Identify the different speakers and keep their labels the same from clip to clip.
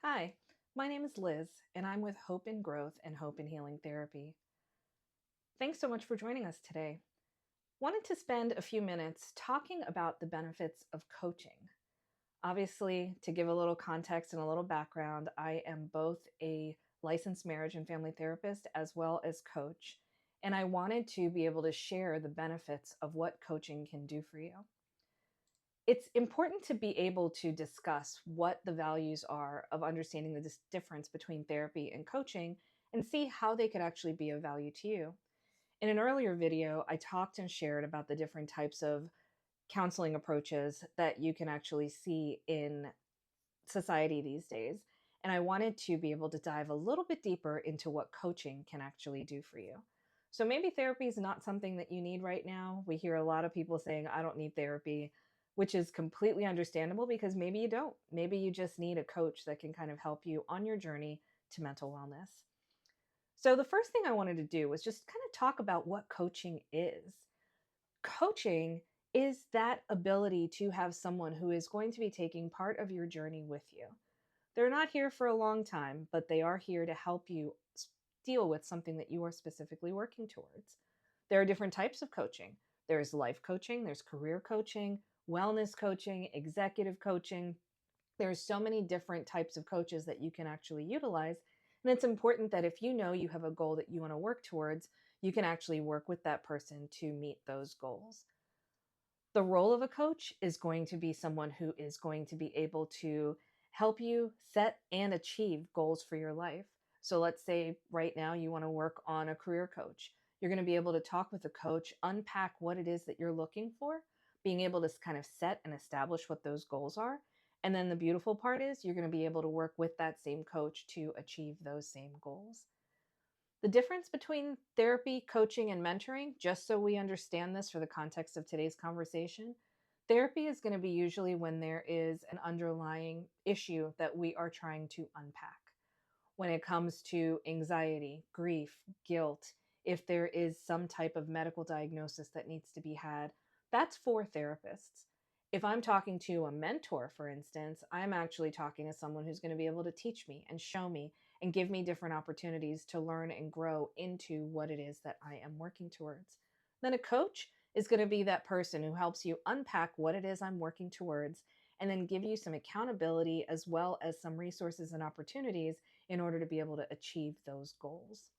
Speaker 1: Hi, my name is Liz, and I'm with Hope in Growth and Hope in Healing Therapy. Thanks so much for joining us today. Wanted to spend a few minutes talking about the benefits of coaching. Obviously, to give a little context and a little background, I am both a licensed marriage and family therapist as well as coach, and I wanted to be able to share the benefits of what coaching can do for you. It's important to be able to discuss what the values are of understanding the difference between therapy and coaching and see how they could actually be of value to you. In an earlier video, I talked and shared about the different types of counseling approaches that you can actually see in society these days. And I wanted to be able to dive a little bit deeper into what coaching can actually do for you. So maybe therapy is not something that you need right now. We hear a lot of people saying, I don't need therapy, which is completely understandable because maybe you don't. Maybe you just need a coach that can kind of help you on your journey to mental wellness. So the first thing I wanted to do was just kind of talk about what coaching is. Coaching is that ability to have someone who is going to be taking part of your journey with you. They're not here for a long time, but they are here to help you deal with something that you are specifically working towards. There are different types of coaching. There's life coaching, there's career coaching, wellness coaching, executive coaching. There's so many different types of coaches that you can actually utilize. And it's important that if you know you have a goal that you want to work towards, you can actually work with that person to meet those goals. The role of a coach is going to be someone who is going to be able to help you set and achieve goals for your life. So let's say right now you want to work on a career coach. You're going to be able to talk with a coach, unpack what it is that you're looking for, being able to kind of set and establish what those goals are. And then the beautiful part is you're going to be able to work with that same coach to achieve those same goals. The difference between therapy, coaching, and mentoring, just so we understand this for the context of today's conversation, therapy is going to be usually when there is an underlying issue that we are trying to unpack. When it comes to anxiety, grief, guilt, if there is some type of medical diagnosis that needs to be had, that's for therapists. If I'm talking to a mentor, for instance, I'm actually talking to someone who's going to be able to teach me and show me and give me different opportunities to learn and grow into what it is that I am working towards. Then a coach is going to be that person who helps you unpack what it is I'm working towards and then give you some accountability as well as some resources and opportunities in order to be able to achieve those goals.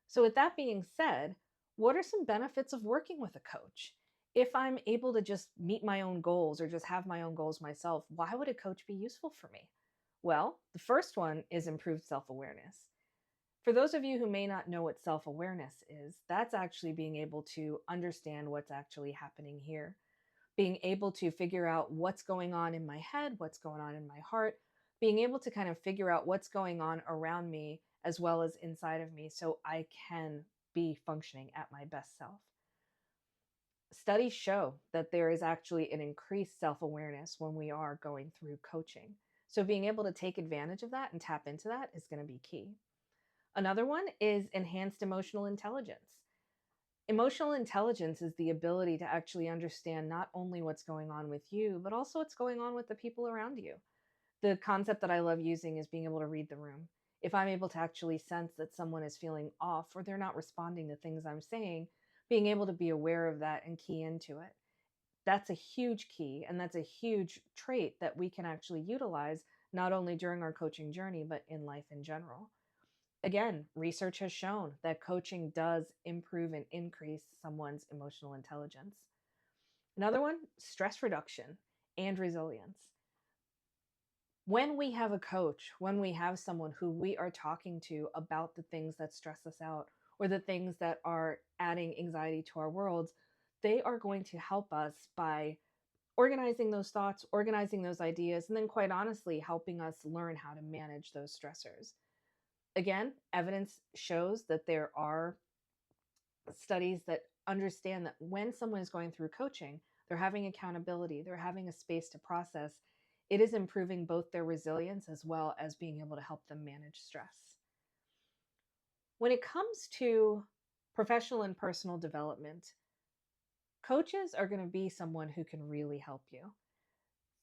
Speaker 1: So, with that being said, what are some benefits of working with a coach? If I'm able to just meet my own goals or just have my own goals myself, why would a coach be useful for me? Well, the first one is improved self awareness. For those of you who may not know what self awareness is, that's actually being able to understand what's actually happening here, being able to figure out what's going on in my head, what's going on in my heart, being able to kind of figure out what's going on around me as well as inside of me so I can be functioning at my best self. Studies show that there is actually an increased self awareness when we are going through coaching. So, being able to take advantage of that and tap into that is going to be key. Another one is enhanced emotional intelligence. Emotional intelligence is the ability to actually understand not only what's going on with you, but also what's going on with the people around you. The concept that I love using is being able to read the room. If I'm able to actually sense that someone is feeling off or they're not responding to things I'm saying, being able to be aware of that and key into it. That's a huge key, and that's a huge trait that we can actually utilize not only during our coaching journey, but in life in general. Again, research has shown that coaching does improve and increase someone's emotional intelligence. Another one, stress reduction and resilience. When we have a coach, when we have someone who we are talking to about the things that stress us out or the things that are adding anxiety to our worlds, they are going to help us by organizing those thoughts, organizing those ideas, and then quite honestly, helping us learn how to manage those stressors. Again, evidence shows that there are studies that understand that when someone is going through coaching, they're having accountability, they're having a space to process. It is improving both their resilience as well as being able to help them manage stress. When it comes to professional and personal development, coaches are going to be someone who can really help you.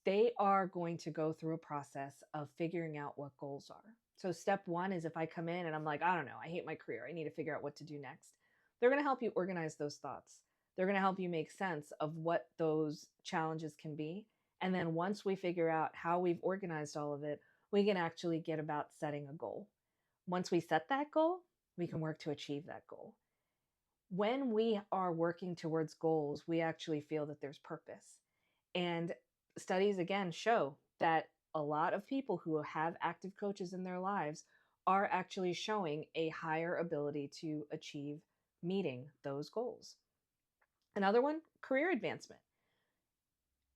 Speaker 1: they are going to go through a process of figuring out what goals are. So, step one is if I come in and I'm like, I don't know, I hate my career, I need to figure out what to do next. They're going to help you organize those thoughts. They're going to help you make sense of what those challenges can be. And then once we figure out how we've organized all of it, we can actually get about setting a goal. Once we set that goal, we can work to achieve that goal. When we are working towards goals, we actually feel that there's purpose. And studies again show that a lot of people who have active coaches in their lives are actually showing a higher ability to achieve meeting those goals. Another one, career advancement.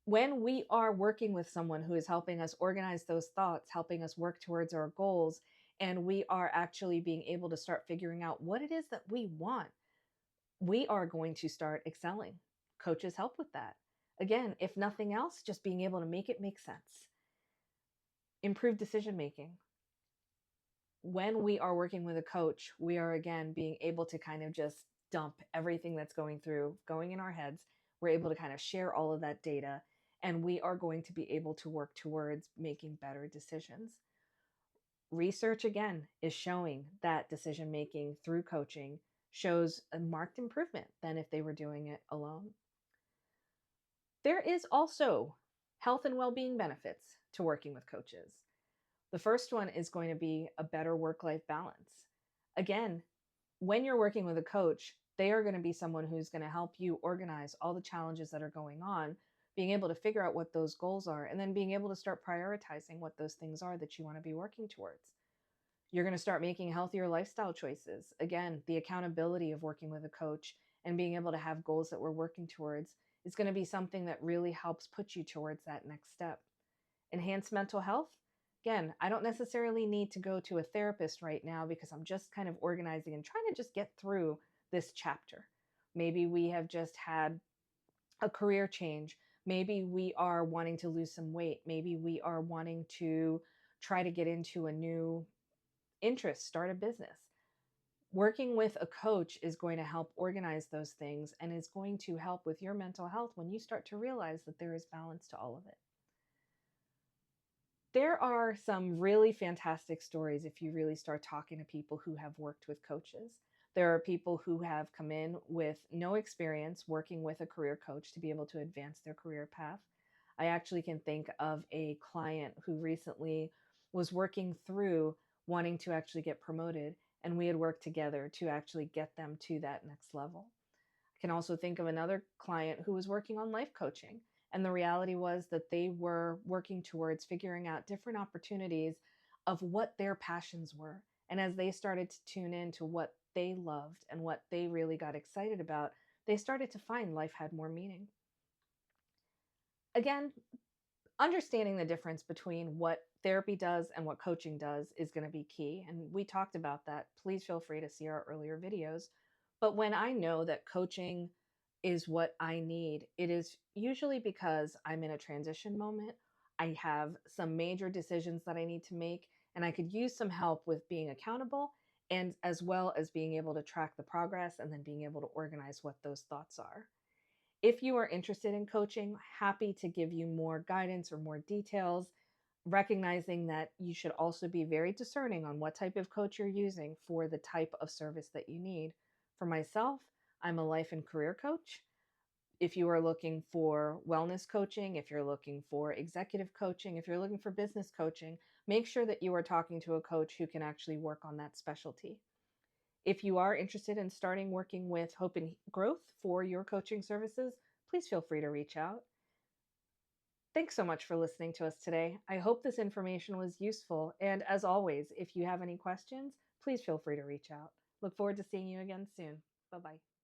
Speaker 1: When we are working with someone who is helping us organize those thoughts, helping us work towards our goals, and we are actually being able to start figuring out what it is that we want, we are going to start excelling. Coaches help with that. Again, if nothing else, just being able to make it make sense. Improve decision making. When we are working with a coach, we are again being able to kind of just dump everything that's going in our heads. We're able to kind of share all of that data, and we are going to be able to work towards making better decisions. Research again is showing that decision making through coaching shows a marked improvement than if they were doing it alone. There is also health and well-being benefits to working with coaches. The first one is going to be a better work-life balance. Again, when you're working with a coach, they are going to be someone who's going to help you organize all the challenges that are going on, being able to figure out what those goals are, and then being able to start prioritizing what those things are that you want to be working towards. You're going to start making healthier lifestyle choices. Again, the accountability of working with a coach and being able to have goals that we're working towards is going to be something that really helps put you towards that next step. Enhance mental health. Again, I don't necessarily need to go to a therapist right now because I'm just kind of organizing and trying to just get through this chapter. Maybe we have just had a career change. Maybe we are wanting to lose some weight. Maybe we are wanting to try to get into a new interest, start a business. Working with a coach is going to help organize those things and is going to help with your mental health when you start to realize that there is balance to all of it. There are some really fantastic stories if you really start talking to people who have worked with coaches. There are people who have come in with no experience working with a career coach to be able to advance their career path. I actually can think of a client who recently was working through wanting to actually get promoted, and we had worked together to actually get them to that next level. I can also think of another client who was working on life coaching. And the reality was that they were working towards figuring out different opportunities of what their passions were. And as they started to tune in to what they loved and what they really got excited about, they started to find life had more meaning. Again, understanding the difference between what therapy does and what coaching does is going to be key. And we talked about that. Please feel free to see our earlier videos. But when I know that coaching is what I need, it is usually because I'm in a transition moment. I have some major decisions that I need to make, and I could use some help with being accountable and as well as being able to track the progress and then being able to organize what those thoughts are. If you are interested in coaching, happy to give you more guidance or more details, recognizing that you should also be very discerning on what type of coach you're using for the type of service that you need. For myself, I'm a life and career coach. If you are looking for wellness coaching, if you're looking for executive coaching, if you're looking for business coaching, make sure that you are talking to a coach who can actually work on that specialty. If you are interested in starting working with Hope and Growth for your coaching services, please feel free to reach out. Thanks so much for listening to us today. I hope this information was useful. And as always, if you have any questions, please feel free to reach out. Look forward to seeing you again soon. Bye-bye.